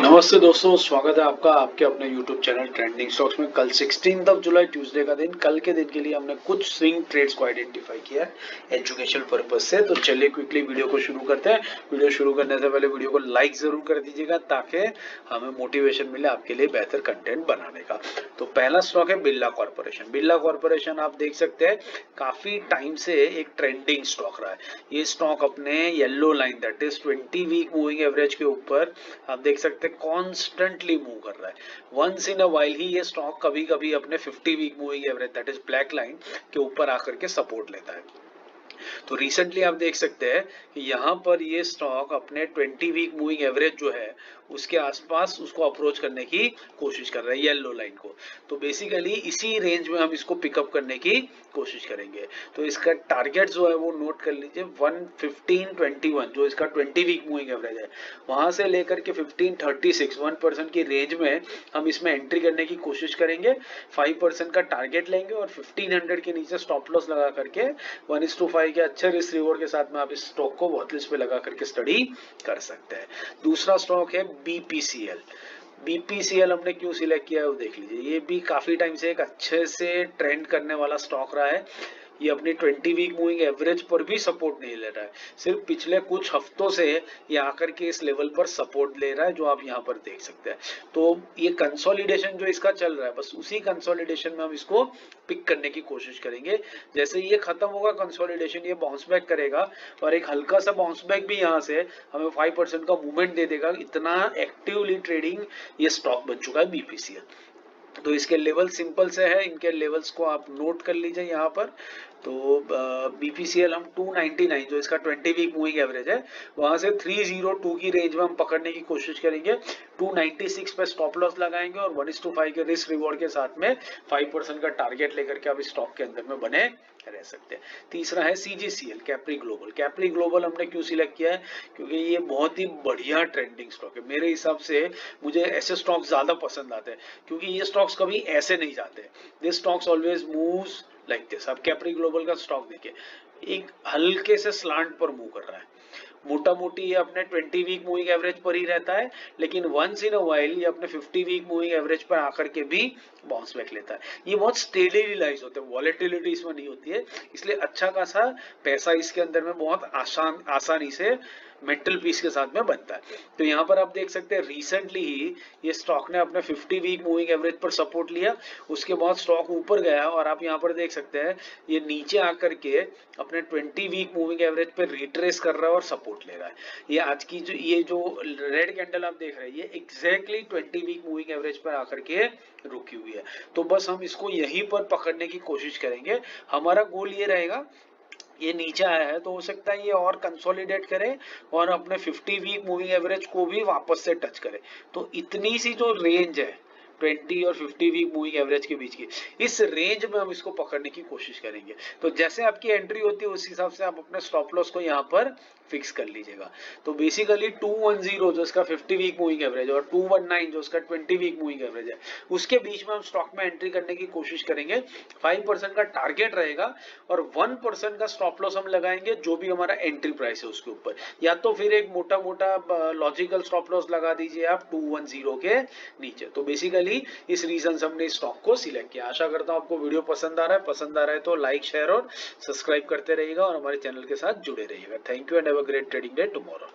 नमस्ते दोस्तों, स्वागत है आपका आपके अपने YouTube चैनल ट्रेंडिंग स्टॉक्स में। कल 16 जुलाई ट्यूसडे का दिन, कल के दिन के लिए हमने कुछ स्विंग ट्रेड्स को आइडेंटिफाई किया है एजुकेशनल पर्पज से। तो चलिए क्विकली वीडियो को शुरू करते हैं। वीडियो शुरू करने से पहले वीडियो को लाइक जरूर कर दीजिएगा ताकि हमें मोटिवेशन मिले आपके लिए बेहतर कंटेंट बनाने का। तो पहला स्टॉक है बिरला कॉर्पोरेशन। बिरला कॉर्पोरेशन आप देख सकते हैं काफी टाइम से एक ट्रेंडिंग स्टॉक रहा है। ये स्टॉक अपने yellow line that is 20 week moving average के ऊपर आप देख सकते हैं कॉन्स्टेंटली मूव कर रहा है। Once in a while he ये स्टॉक कभी कभी अपने 50 week moving average that is black line के ऊपर आकर के सपोर्ट लेता है। तो रिसेंटली आप देख सकते हैं कि यहाँ पर ये स्टॉक अपने 20 वीक मूविंग एवरेज जो है उसके आसपास उसको अप्रोच करने की कोशिश कर रहा है येलो लाइन को। तो बेसिकली इसी रेंज में हम इसको पिकअप करने की कोशिश करेंगे। तो इसका टारगेट जो है वो नोट कर लीजिए 115.21 जो इसका 20 वीक मूविंग एवरेज है, वहां से लेकर के 1536 1% की रेंज में हम इसमें एंट्री करने की कोशिश करेंगे। 5% का टारगेट लेंगे और 1500 के नीचे स्टॉप लॉस लगा करके 1:5 के अच्छे रिस्क रिवॉर्ड के साथ में आप इस स्टॉक को वॉच लिस्ट पे लगा करके स्टडी कर सकते हैं। दूसरा स्टॉक है बीपीसीएल। बीपीसीएल हमने क्यों सिलेक्ट किया है वो देख लीजिए। ये भी काफी टाइम से एक अच्छे से ट्रेंड करने वाला स्टॉक रहा है। ये अपनी 20 वीक मूविंग एवरेज पर भी सपोर्ट नहीं ले रहा है, सिर्फ पिछले कुछ हफ्तों से ये आकर के इस लेवल पर सपोर्ट ले रहा है जो आप यहाँ पर देख सकते हैं। तो ये कंसोलिडेशन जो इसका चल रहा है बस उसी कंसोलिडेशन में हम इसको पिक करने की कोशिश करेंगे। जैसे ये खत्म होगा कंसोलिडेशन, ये बाउंस बैक करेगा और एक हल्का सा बाउंस बैक भी यहाँ से हमें 5% का मूवमेंट दे देगा। इतना एक्टिवली ट्रेडिंग ये स्टॉक बन चुका है बीपीसीएल। तो इसके लेवल सिंपल से है, इनके लेवल्स को आप नोट कर लीजिए यहाँ पर। तो बीपीसीएल हम 299 जो इसका 20 वीक मूविंग एवरेज है वहां से 302 की रेंज में हम पकड़ने की कोशिश करेंगे। 296 पे स्टॉप लॉस लगाएंगे और 1:5 के रिस्क रिवॉर्ड के साथ में 5% का टारगेट लेकर के आप इस स्टॉक के अंदर में बने रह सकते हैं। तीसरा है सीजीसीएल कैप्री ग्लोबल। कैप्री ग्लोबल हमने क्यों सिलेक्ट किया है क्योंकि ये बहुत ही बढ़िया ट्रेंडिंग स्टॉक है। मेरे हिसाब से मुझे ऐसे स्टॉक ज्यादा पसंद आते हैं क्योंकि ये स्टॉक्स कभी ऐसे नहीं जाते। This stocks always moves like this. आप कैप्री ग्लोबल का स्टॉक देखिए, एक हल्के से स्लांट पर मूव कर रहा है। मोटा मोटी ये अपने 20 वीक मूविंग एवरेज पर ही रहता है, लेकिन वंस इन अ वाइल ये अपने 50 वीक मूविंग एवरेज पर आकर के भी बाउंस बैक लेता है। ये बहुत स्टेडी रिलाइज होते हैं, वॉलेटिलिटी इसमें नहीं होती है, इसलिए अच्छा खासा पैसा इसके अंदर में बहुत आसानी से मेंटल पीस के साथ में बनता है। तो यहाँ पर आप देख सकते हैं रिसेंटली ही ये स्टॉक ने अपने 50 वीक मूविंग एवरेज पर सपोर्ट लिया, उसके बाद स्टॉक ऊपर गया और आप यहाँ पर देख सकते हैं ये नीचे आकर के अपने 20 वीक मूविंग एवरेज पे रिट्रेस कर रहा है और सपोर्ट ले रहा है। ये आज की जो ये जो रेड कैंडल आप देख रहे हैं ये एग्जैक्टली 20 वीक मूविंग एवरेज पर आकर के रुकी हुई है। तो बस हम इसको यहीं पर पकड़ने की कोशिश करेंगे। हमारा गोल ये रहेगा, ये नीचे आया है तो हो सकता है ये और कंसोलिडेट करे और अपने 50 वीक मूविंग एवरेज को भी वापस से टच करे। तो इतनी सी जो रेंज है 20 और 50 वीक मूविंग एवरेज के बीच की, इस रेंज में हम इसको पकड़ने की कोशिश करेंगे। तो जैसे आपकी एंट्री होती है उस हिसाब से आप अपने स्टॉप लॉस को यहाँ पर फिक्स कर लीजिएगा। तो बेसिकली 210 जो इसका 50 वीक मूविंग एवरेज और 219 जो इसका 20 वीक मूविंग एवरेज है उसके बीच में हम स्टॉक में एंट्री करने की कोशिश करेंगे। 5% का टारगेट रहेगा और 1% का स्टॉप लॉस हम लगाएंगे जो भी हमारा एंट्री प्राइस है उसके ऊपर, या तो फिर एक मोटा मोटा लॉजिकल स्टॉप लॉस लगा दीजिए आप 210 के नीचे। तो बेसिकली इस रीजन से हमने इस स्टॉक को सिलेक्ट किया। आशा करता हूं आपको वीडियो पसंद आ रहा है तो लाइक शेयर और सब्सक्राइब करते रहिएगा और हमारे चैनल के साथ जुड़े रहिएगा। Thank you and have a great trading day tomorrow.